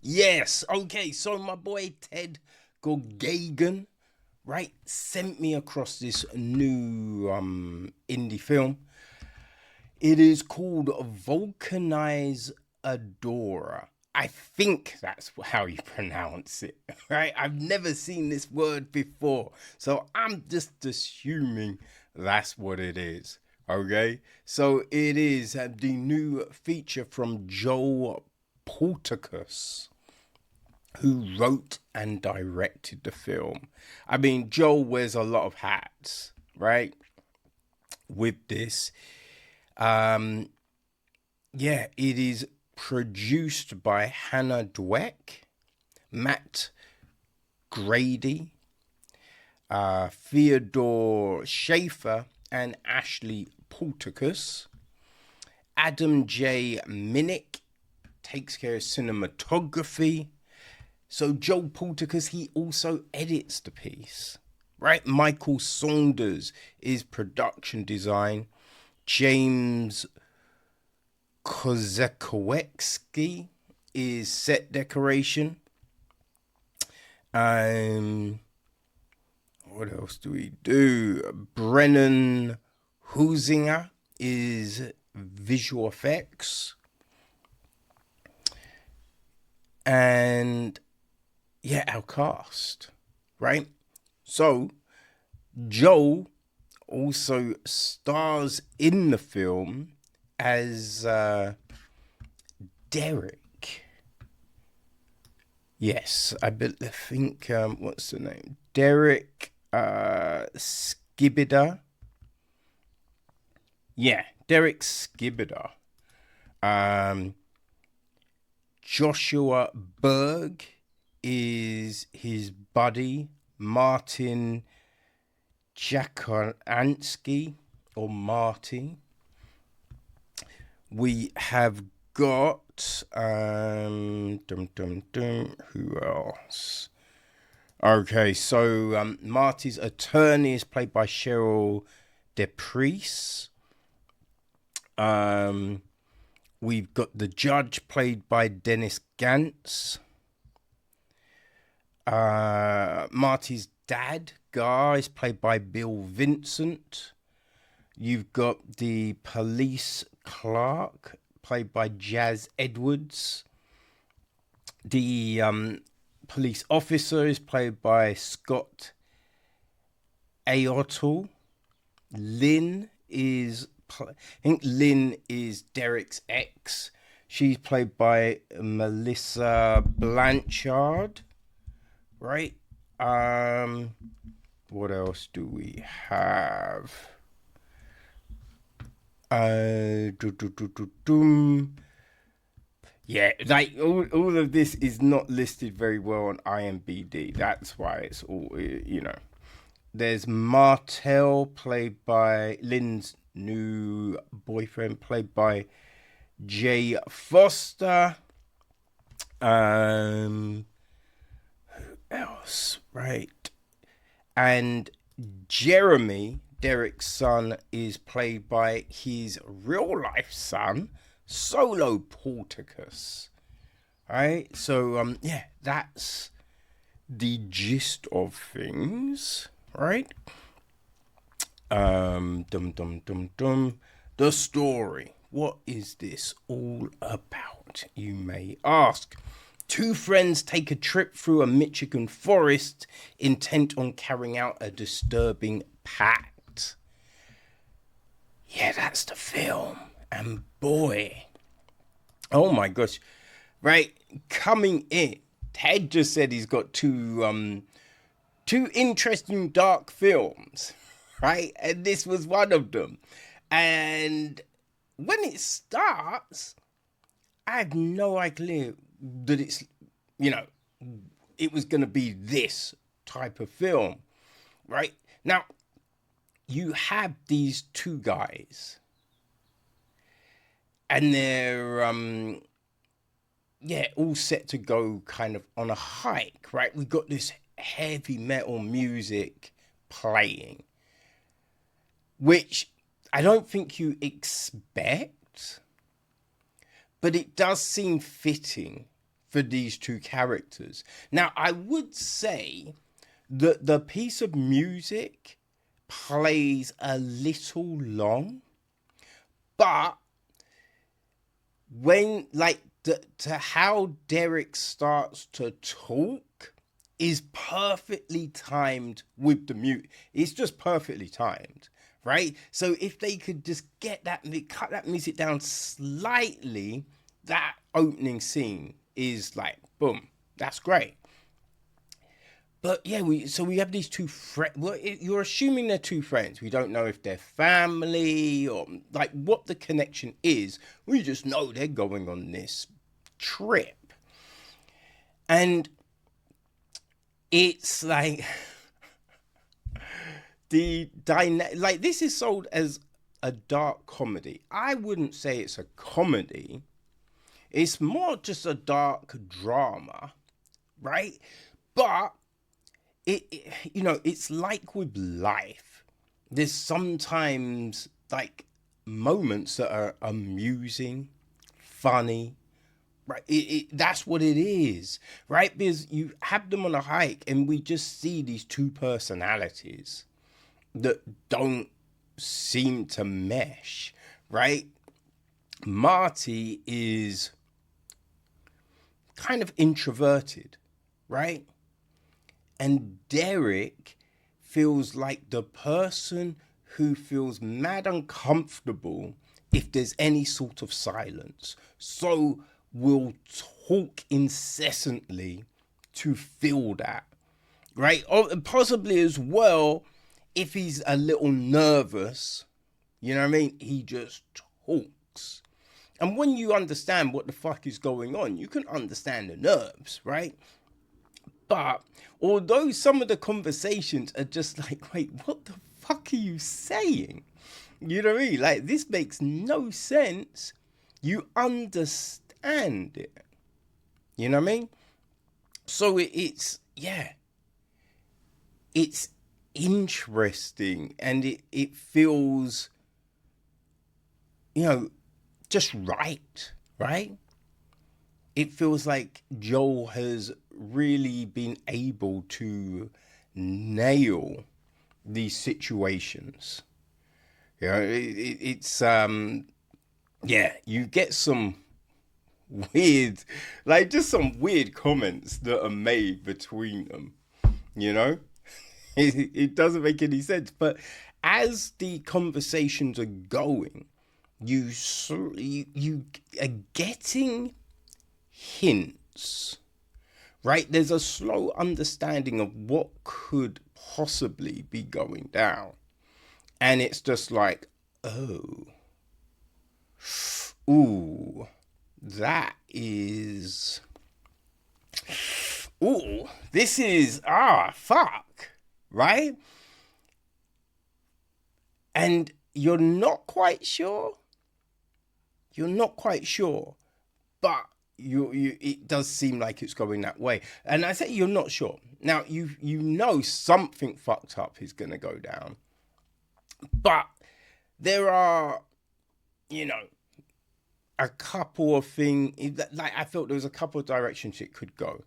Yes, okay, so my boy Ted Gorgagan, right, sent me across this new indie film. It is called Vulcanizadora. I think that's how you pronounce it, right? I've never seen this word before, so I'm just assuming that's what it is. Okay, so it is the new feature from Joel Potrykus, who wrote and directed the film. I mean, Joel wears a lot of hats, right? With this, um, yeah, it is produced by Hannah Dweck, Matt Grady, Theodore Schaefer, and Ashley Porticus. Adam J. Minnick takes care of cinematography. So Joel Porticus, he also edits the piece, right? Michael Saunders is production design. James Kozakowski is set decoration. Um, what else do we do? Brennan Husinger is visual effects. And yeah, our cast, right? So Joel also stars in the film as Derek. Yes, think what's the name? Derek Skibida. Yeah, Derek Skibida. Um, Joshua Burge is his buddy, Martin Jakolansky, or Marty. We have got who else? Okay, so Marty's attorney is played by Cheryl DePriest. We've got the judge played by Dennis Gantz. Marty's dad, Gar, is played by Bill Vincent. You've got the police clerk, played by Jazz Edwards. The police officer is played by Scott Aotel. I think Lynn is Derek's ex. She's played by Melissa Blanchard, right? What else do we have? Yeah, like all of this is not listed very well on IMDb. That's why it's all. There's Martell, played by Lynn's new boyfriend, played by Jay Foster. Who else? Right. And Jeremy, Derek's son, is played by his real life son, Solo Porticus. Right? So yeah, that's the gist of things, right? The story. What is this all about, you may ask? Two friends take a trip through a Michigan forest intent on carrying out a disturbing pact. Yeah, that's the film. And boy, oh my gosh. Right, coming in, Ted just said he's got two interesting dark films, right? And this was one of them. And when it starts, I had no idea that it was going to be this type of film, right? Now, you have these two guys, and they're all set to go kind of on a hike, right? We got this heavy metal music playing, which I don't think you expect, but it does seem fitting for these two characters. Now, I would say that the piece of music plays a little long, but when, like, to how Derek starts to talk is perfectly timed with the mute. It's just perfectly timed, right? So if they could just get that, cut that music down slightly, that opening scene is like, boom, that's great. But yeah, we have these two friends. Well, you're assuming they're two friends. We don't know if they're family or like what the connection is. We just know they're going on this trip. And it's like like this is sold as a dark comedy. I wouldn't say it's a comedy. It's more just a dark drama, right? But it's like with life. There's sometimes like moments that are amusing, funny, right? That's what it is, right? Because you have them on a hike and we just see these two personalities that don't seem to mesh, right? Marty is kind of introverted, right? And Derek feels like the person who feels mad uncomfortable if there's any sort of silence. So will talk incessantly to fill that, right? Or possibly as well, if he's a little nervous, you know what I mean? He just talks. And when you understand what the fuck is going on, you can understand the nerves, right? But although some of the conversations are just like, wait, what the fuck are you saying? You know what I mean? Like, this makes no sense. You understand it. You know what I mean? So it's interesting, and it feels, just right? It feels like Joel has really been able to nail these situations. It's you get some weird, like just some weird comments that are made between them, it doesn't make any sense. But as the conversations are going, you are getting hints, right? There's a slow understanding of what could possibly be going down. And it's just like, oh, ooh, that is, ooh, this is, fuck, right? And you're not quite sure, but it does seem like it's going that way. And I say you're not sure. Now, you know something fucked up is going to go down. But there are, a couple of things, like I felt there was a couple of directions it could go.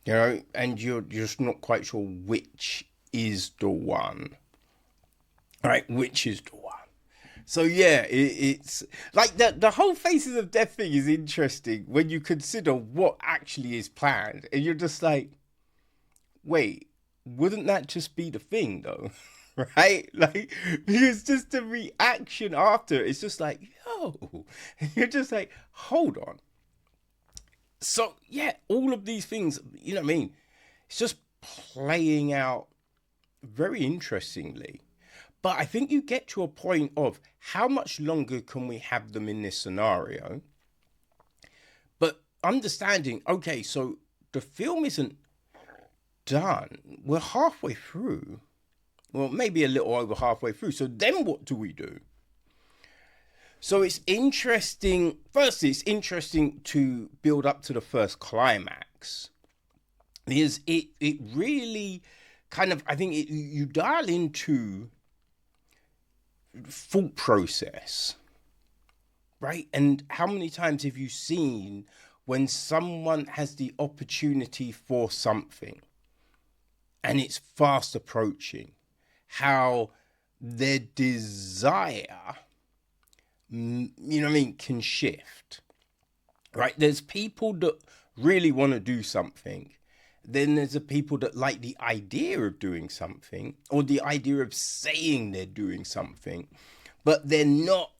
And you're just not quite sure which is the one. Right, which is the one. So yeah, it's like the whole Faces of Death thing is interesting when you consider what actually is planned, and you're just like, wait, wouldn't that just be the thing though? Right? Like, because just the reaction after, it's just like, yo, and you're just like, hold on. So yeah, all of these things, you know what I mean? It's just playing out very interestingly. But I think you get to a point of how much longer can we have them in this scenario? But understanding, okay, so the film isn't done. We're halfway through. Well, maybe a little over halfway through. So then what do we do? So it's interesting. Firstly, it's interesting to build up to the first climax. Because it really kind of, I think you dial into thought process, right? And how many times have you seen when someone has the opportunity for something and it's fast approaching, how their desire, you know what I mean, can shift, right? There's people that really want to do something. Then there's the people that like the idea of doing something, or the idea of saying they're doing something, but they're not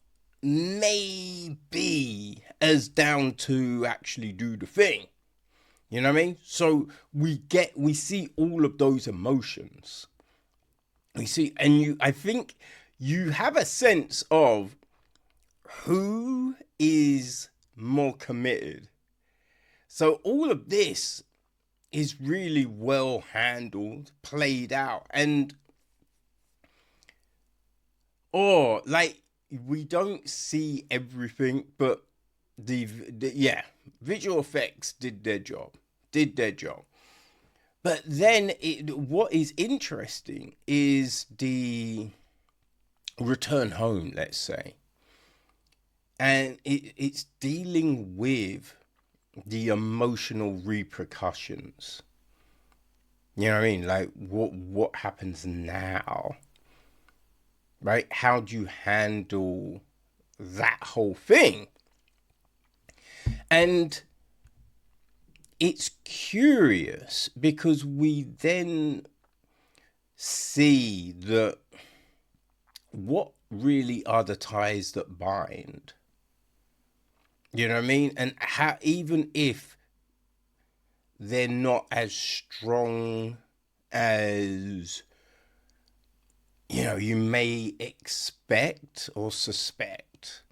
maybe as down to actually do the thing. You know what I mean? So we see all of those emotions. We see, and I think you have a sense of who is more committed. So all of this is really well handled, played out, and or like we don't see everything, but the visual effects did their job. But then what is interesting is the return home, let's say, and it's dealing with the emotional repercussions. You know what I mean? Like what happens now, right? How do you handle that whole thing? And it's curious because we then see that what really are the ties that bind. You know what I mean? And how, even if they're not as strong as, you know, you may expect or suspect,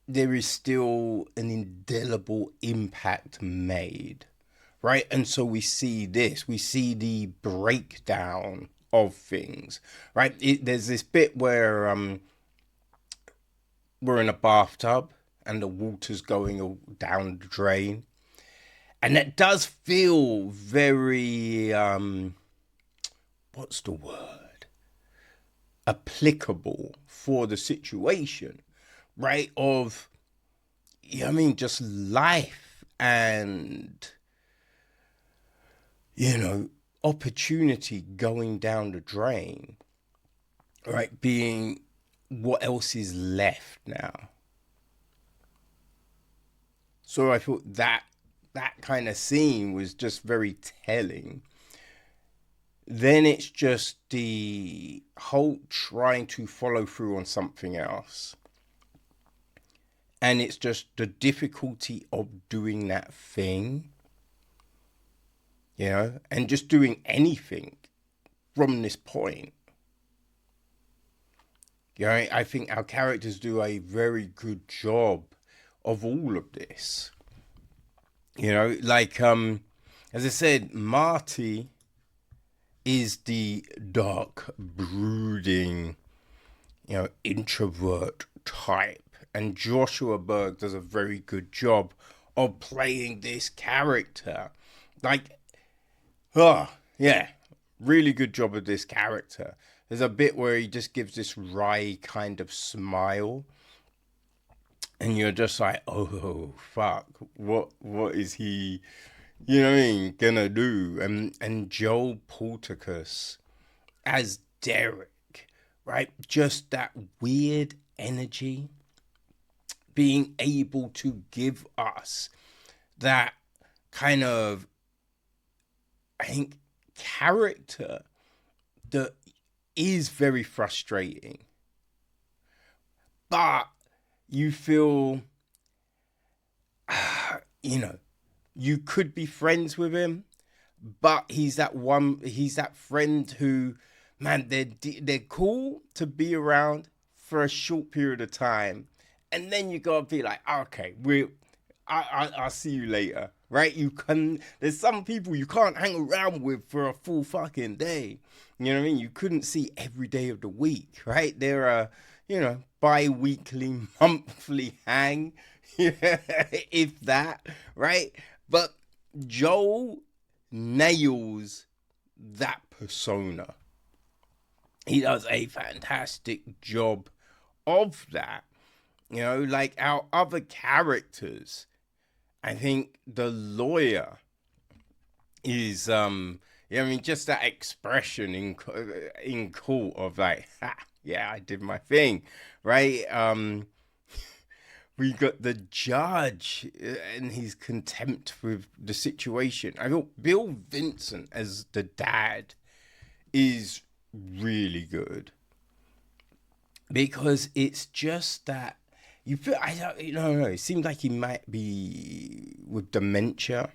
there is still an indelible impact made, right? And so we see the breakdown of things, right? There's this bit where we're in a bathtub and the water's going down the drain. And that does feel very, what's the word? Applicable for the situation, right? Of, you know what I mean, just life and, you know, opportunity going down the drain, right? Being what else is left now. So I thought that kind of scene was just very telling. Then it's just the whole trying to follow through on something else. And it's just the difficulty of doing that thing, you know, and just doing anything from this point. You know, I think our characters do a very good job of all of this. You know, like, as I said, Marty is the dark, brooding, you know, introvert type. And Joshua Burge does a very good job of playing this character. Like, oh, yeah, really good job of this character. There's a bit where he just gives this wry kind of smile. And you're just like, oh, fuck, what is he, you know what I mean, gonna do? And Joel Potrykus as Derek, right? Just that weird energy, being able to give us that kind of, I think, character that is very frustrating. But you feel, you know, you could be friends with him, but he's that friend who, man, they're cool to be around for a short period of time, and then you gotta be like, okay, I'll see you later, right? There's some people you can't hang around with for a full fucking day. You know what I mean? You couldn't see every day of the week, right? There are, you know, bi-weekly, monthly hang, if that, right? But Joel nails that persona. He does a fantastic job of that. You know, like our other characters, I think the lawyer is yeah, I mean, just that expression in court of like, ha, yeah, I did my thing, right? We got the judge and his contempt with the situation. I thought Bill Vincent as the dad is really good because it's just that you feel I don't you know it seems like he might be with dementia,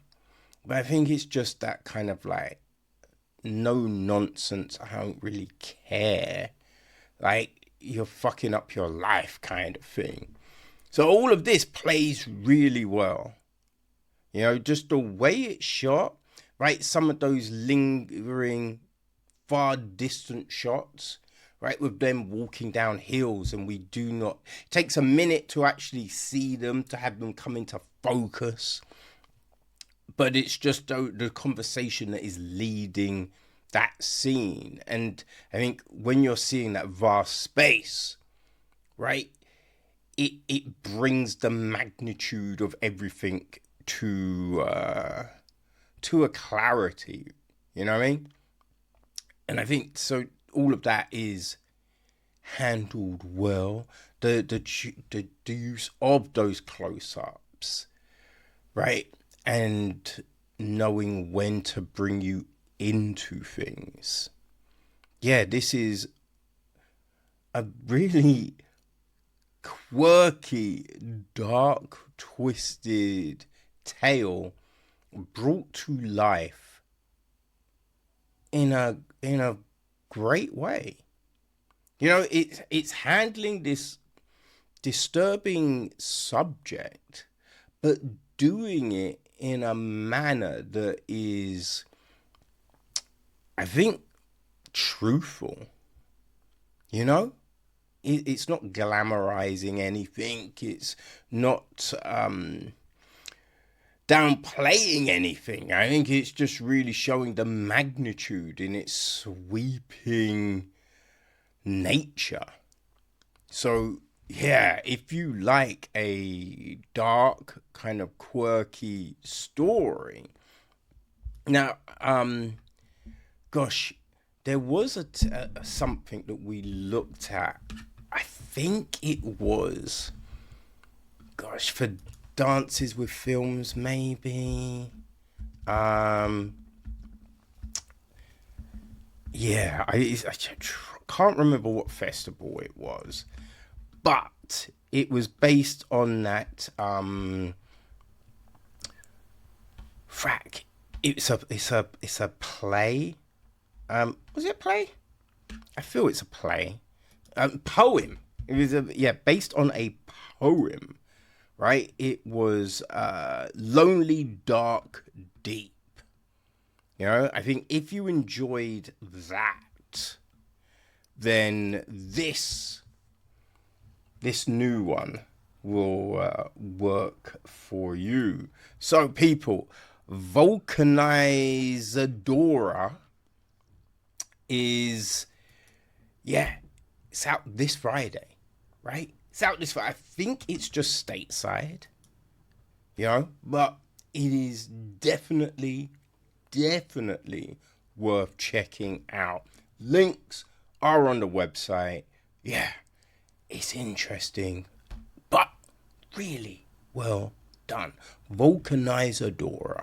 but I think it's just that kind of like no nonsense. I don't really care. Like you're fucking up your life kind of thing. So all of this plays really well. You know, just the way it's shot, right? Some of those lingering, far distant shots, right? With them walking down hills, and we do not. It takes a minute to actually see them, to have them come into focus. But it's just the conversation that is leading that scene. And I think when you're seeing that vast space, right? It brings the magnitude of everything to a clarity, you know what I mean? And I think so. All of that is handled well. The use of those close ups, right, and knowing when to bring you into things. Yeah, this is a really quirky, dark, twisted tale brought to life in a great way. You know, it's handling this disturbing subject, but doing it in a manner that is, I think, truthful. You know, it's not glamorizing anything. It's not downplaying anything. I think it's just really showing the magnitude in its sweeping nature. So yeah, if you like a dark, kind of quirky story. Now, gosh, there was something that we looked at. I think it was, gosh, for Dances with Films, maybe. Yeah, I can't remember what festival it was, but it was based on that. Frack, it's a play. Was it a play? I feel it's a play. Poem. It was based on a poem, right? It was Lonely, Dark, Deep. You know, I think if you enjoyed that, then this new one will work for you. So, people, Vulcanizadora is, it's out this Friday, right? It's out this Friday. I think it's just stateside, you know, but it is definitely worth checking out. Links are on the website. Yeah, it's interesting, but really well done. Vulcanizadora.